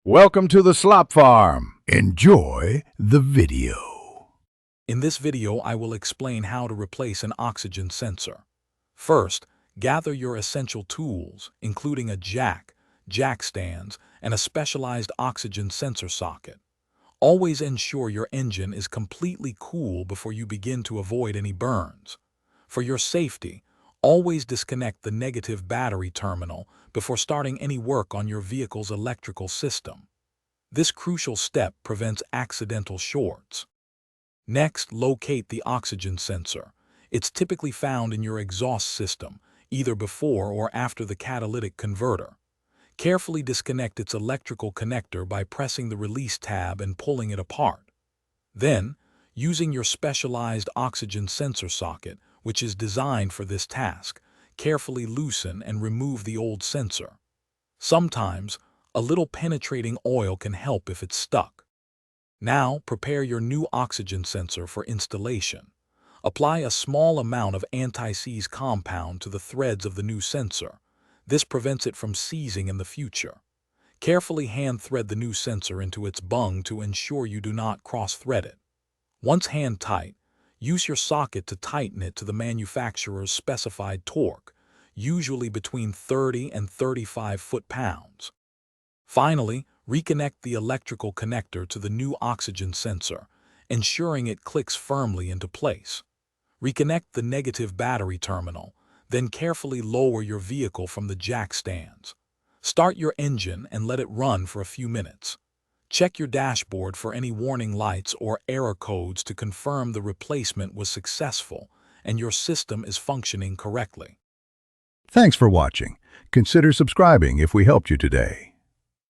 Welcome to the Slop Farm. Enjoy the video. In this video, I will explain how to replace an oxygen sensor. First, gather your essential tools, including a jack stands, and a specialized oxygen sensor socket. Always ensure your engine is completely cool before you begin to avoid any burns. For your safety, always disconnect the negative battery terminal before starting any work on your vehicle's electrical system. This crucial step prevents accidental shorts. Next, locate the oxygen sensor. It's typically found in your exhaust system, either before or after the catalytic converter. Carefully disconnect its electrical connector by pressing the release tab and pulling it apart. Then, using your specialized oxygen sensor socket, which is designed for this task, carefully loosen and remove the old sensor. Sometimes, a little penetrating oil can help if it's stuck. Now, prepare your new oxygen sensor for installation. Apply a small amount of anti-seize compound to the threads of the new sensor. This prevents it from seizing in the future. Carefully hand-thread the new sensor into its bung to ensure you do not cross-thread it. Once hand-tight, use your socket to tighten it to the manufacturer's specified torque, usually between 30 and 35 foot-pounds. Finally, reconnect the electrical connector to the new oxygen sensor, ensuring it clicks firmly into place. Reconnect the negative battery terminal, then carefully lower your vehicle from the jack stands. Start your engine and let it run for a few minutes. Check your dashboard for any warning lights or error codes to confirm the replacement was successful and your system is functioning correctly. Thanks for watching. Consider subscribing if we helped you today.